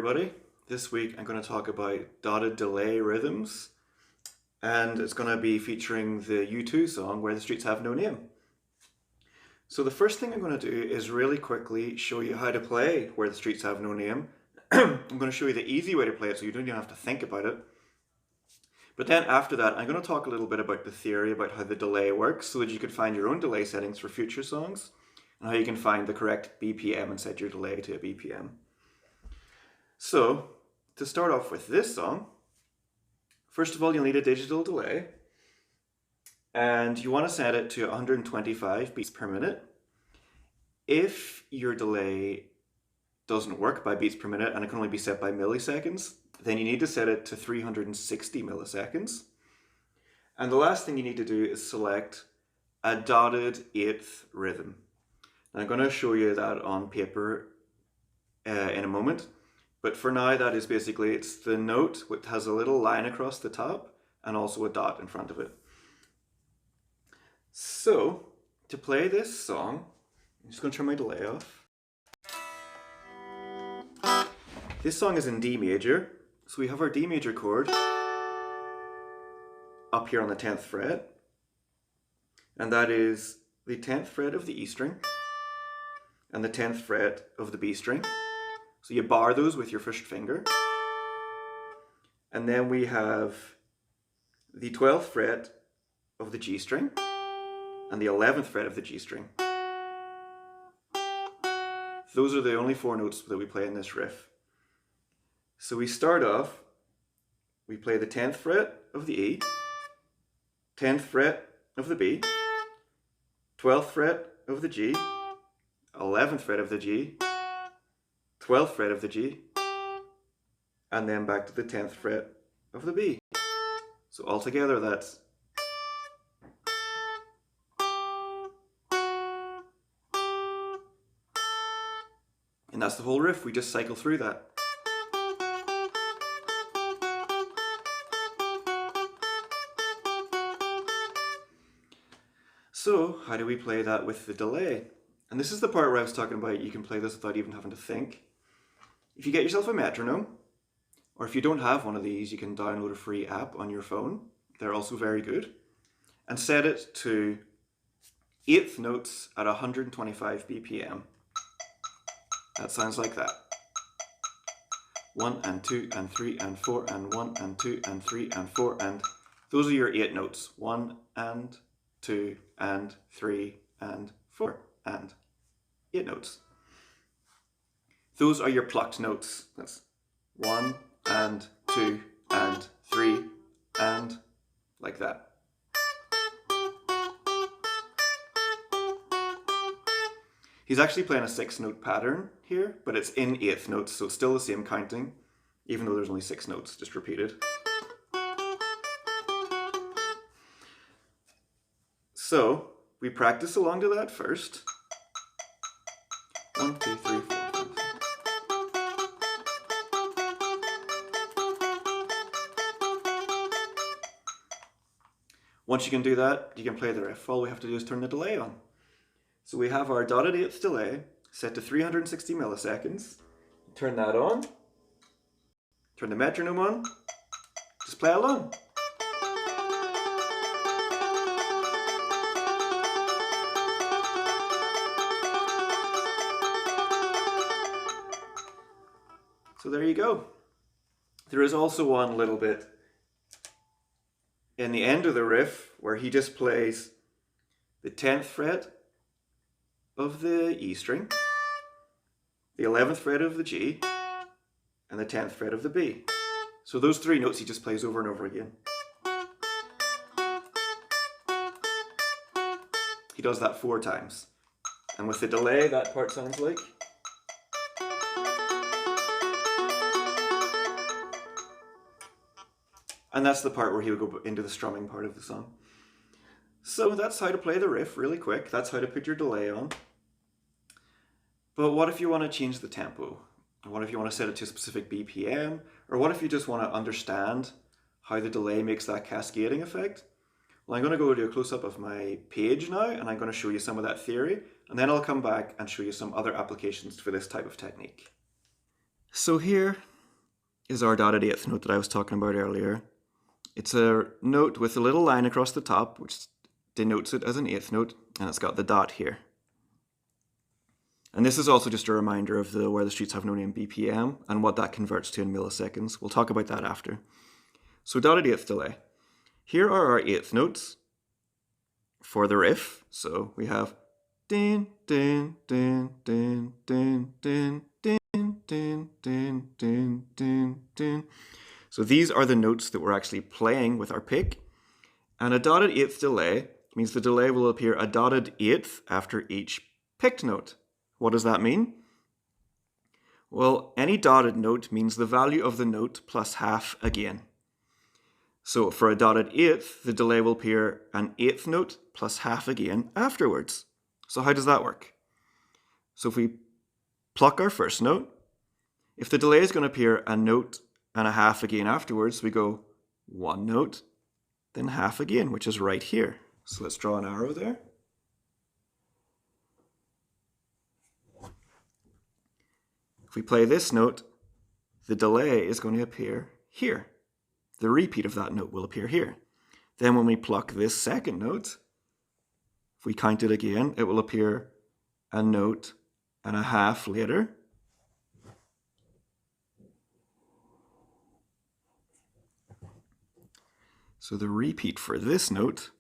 everybody. This week I'm going to talk about dotted delay rhythms, and it's going to be featuring the U2 song Where the Streets Have No Name. So the first thing I'm going to do is really quickly show you how to play Where the Streets Have No Name. I'm going to show you the easy way to play it so you don't even have to think about it. But then after that I'm going to talk a little bit about the theory about how the delay works so that you could find your own delay settings for future songs and how you can find the correct BPM and set your delay to a BPM. So, to start off with this song, first of all you'll need a digital delay, and you want to set it to 125 beats per minute. If your delay doesn't work by beats per minute and it can only be set by milliseconds, then you need to set it to 360 milliseconds. And the last thing you need to do is select a dotted eighth rhythm. Now, I'm going to show you that on paper in a moment. But for now, that is basically, it's the note which has a little line across the top and also a dot in front of it. So, to play this song, I'm just going to turn my delay off. This song is in D major, so we have our D major chord up here on the 10th fret, and that is the 10th fret of the E string and the 10th fret of the B string. So you bar those with your first finger. And then we have the 12th fret of the G string and the 11th fret of the G string. Those are the only four notes that we play in this riff. So we start off, we play the 10th fret of the E, 10th fret of the B, 12th fret of the G, 11th fret of the G, 12th fret of the G, and then back to the 10th fret of the B. So altogether that's and that's the whole riff. We just cycle through that. So how do we play that with the delay? And this is the part where I was talking about you can play this without even having to think. If you get yourself a metronome, or if you don't have one of these, you can download a free app on your phone. They're also very good. And set it to eighth notes at 125 BPM. That sounds like that. 1 and 2 and 3 and 4 and 1 and 2 and 3 and 4 and those are your 8 notes. 1 and 2 and 3 and 4 and 8 notes. Those are your plucked notes. That's 1 and 2 and 3 and like that. He's actually playing a 6-note pattern here, but it's in 8th notes, so it's still the same counting, even though there's only 6 notes, just repeated. So, we practice along to that first. 1, 2, 3, 4, 5. Once you can do that, you can play the riff. All we have to do is turn the delay on. So we have our dotted eighth delay set to 360 milliseconds. Turn that on. Turn the metronome on. Just play along. So there you go. There is also one little bit in the end of the riff where he just plays the 10th fret of the E string, the 11th fret of the G, and the 10th fret of the B. So those 3 notes he just plays over and over again. He does that 4 times. And with the delay, that part sounds like. And that's the part where he would go into the strumming part of the song. So that's how to play the riff really quick. That's how to put your delay on. But what if you want to change the tempo? What if you want to set it to a specific BPM? Or what if you just want to understand how the delay makes that cascading effect? Well, I'm going to go do a close-up of my page now, and I'm going to show you some of that theory, and then I'll come back and show you some other applications for this type of technique. So here is our dotted eighth note that I was talking about earlier. It's a note with a little line across the top, which denotes it as an eighth note, and it's got the dot here. And this is also just a reminder of where the streets have no name BPM and what that converts to in milliseconds. We'll talk about that after. So dotted eighth delay. Here are our eighth notes for the riff. So we have din, din, din, din, din, din, din, din, din, din, din, din. So these are the notes that we're actually playing with our pick. And a dotted eighth delay means the delay will appear a dotted eighth after each picked note. What does that mean? Well, any dotted note means the value of the note plus half again. So for a dotted eighth, the delay will appear an eighth note plus half again afterwards. So how does that work? So if we pluck our first note, if the delay is going to appear a note and a half again afterwards, we go one note, then half again, which is right here. So let's draw an arrow there. If we play this note, the delay is going to appear here. The repeat of that note will appear here. Then when we pluck this second note, if we count it again, it will appear a note and a half later. So the repeat for this note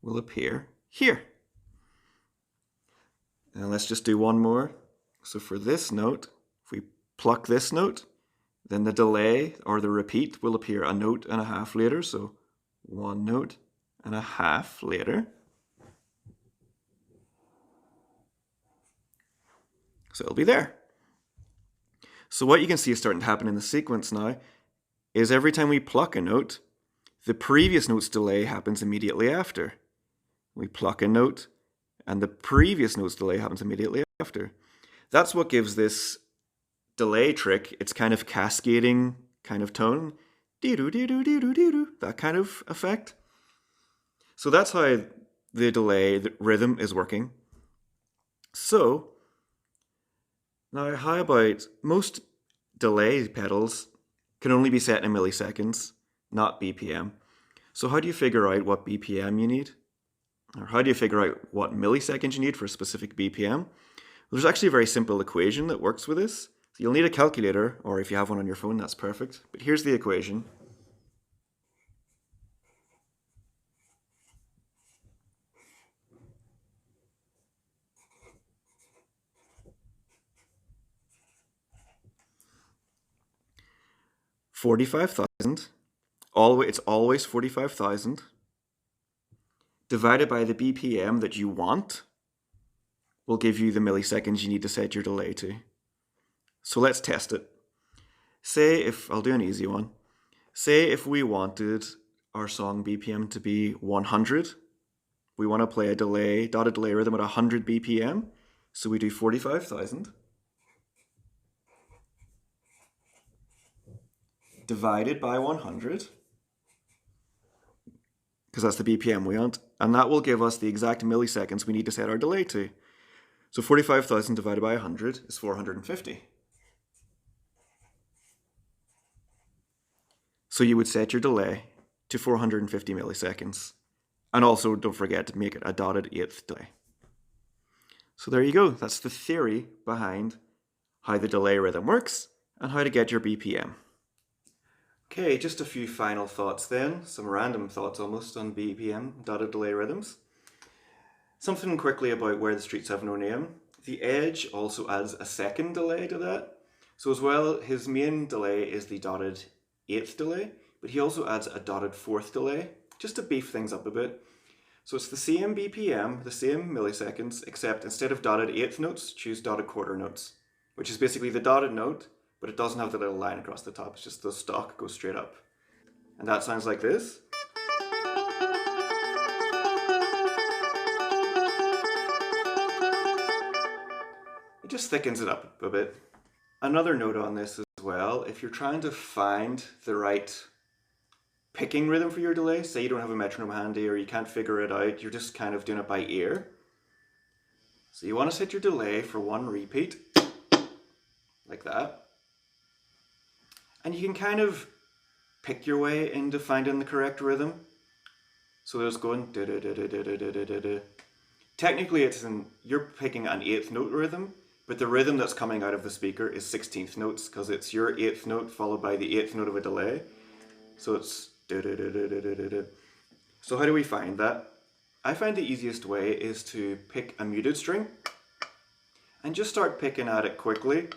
will appear here. And let's just do one more. So for this note, if we pluck this note, then the delay or the repeat will appear a note and a half later. So one note and a half later. So it'll be there. So what you can see is starting to happen in the sequence now is every time we pluck a note, the previous note's delay happens immediately after. We pluck a note and the previous note's delay happens immediately after. That's what gives this delay trick its kind of cascading kind of tone. Dee-doo, dee-doo, dee-doo, dee-doo, that kind of effect. So that's how the delay the rhythm is working. So now how about most delay pedals can only be set in milliseconds, not BPM. So how do you figure out what BPM you need? Or how do you figure out what milliseconds you need for a specific BPM? Well, there's actually a very simple equation that works with this. So you'll need a calculator, or if you have one on your phone, that's perfect. But here's the equation. $45,000. It's always 45,000 divided by the BPM that you want will give you the milliseconds you need to set your delay to. So let's test it. I'll do an easy one. Say if we wanted our song BPM to be 100, we want to play a dotted delay rhythm at 100 BPM. So we do 45,000 divided by 100, because that's the BPM we want, and that will give us the exact milliseconds we need to set our delay to. So 45,000 divided by 100 is 450. So you would set your delay to 450 milliseconds. And also don't forget to make it a dotted eighth delay. So there you go. That's the theory behind how the delay rhythm works and how to get your BPM. Okay, just a few final thoughts then. Some random thoughts almost on BPM, dotted delay rhythms. Something quickly about where the streets have no name. The edge also adds a second delay to that. So as well, his main delay is the dotted eighth delay, but he also adds a dotted fourth delay, just to beef things up a bit. So it's the same BPM, the same milliseconds, except instead of dotted eighth notes, choose dotted quarter notes, which is basically the dotted note, but it doesn't have the little line across the top. It's just the stock goes straight up. And that sounds like this. It just thickens it up a bit. Another note on this as well, if you're trying to find the right picking rhythm for your delay, say you don't have a metronome handy or you can't figure it out, you're just kind of doing it by ear. So you want to set your delay for one repeat, like that. And you can kind of pick your way into finding the correct rhythm. So there's going da da da da da da da da da. Technically, you're picking an 8th note rhythm, but the rhythm that's coming out of the speaker is 16th notes because it's your 8th note followed by the 8th note of a delay. So it's da da da da da da da da. So how do we find that? I find the easiest way is to pick a muted string and just start picking at it quickly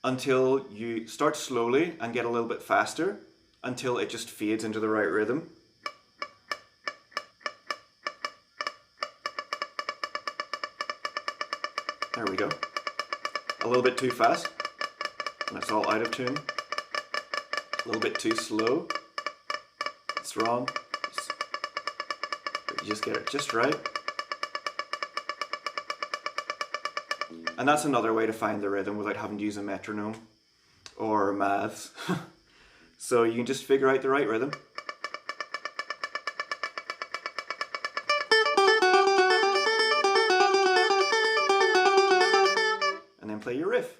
until you start slowly and get a little bit faster until it just fades into the right rhythm. There we go. A little bit too fast, and it's all out of tune. A little bit too slow. It's wrong. But you just get it just right. And that's another way to find the rhythm without having to use a metronome or maths. So you can just figure out the right rhythm. And then play your riff.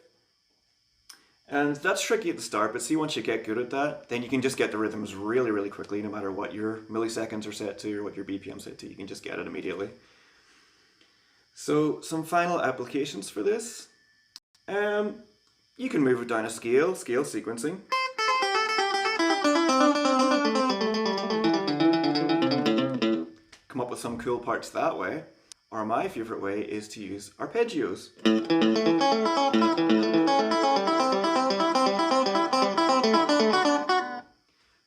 And that's tricky at the start, but see, once you get good at that, then you can just get the rhythms really, really quickly, no matter what your milliseconds are set to or what your BPM set to, you can just get it immediately. So some final applications for this. You can move it down a scale sequencing. Come up with some cool parts that way. Or my favorite way is to use arpeggios.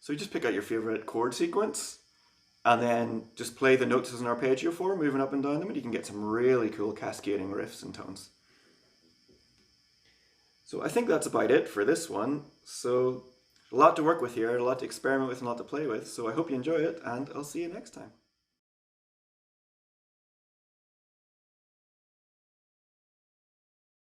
So you just pick out your favorite chord sequence and then just play the notes as an arpeggio form, moving up and down them, and you can get some really cool cascading riffs and tones. So I think that's about it for this one. So a lot to work with here, a lot to experiment with and a lot to play with. So I hope you enjoy it, and I'll see you next time.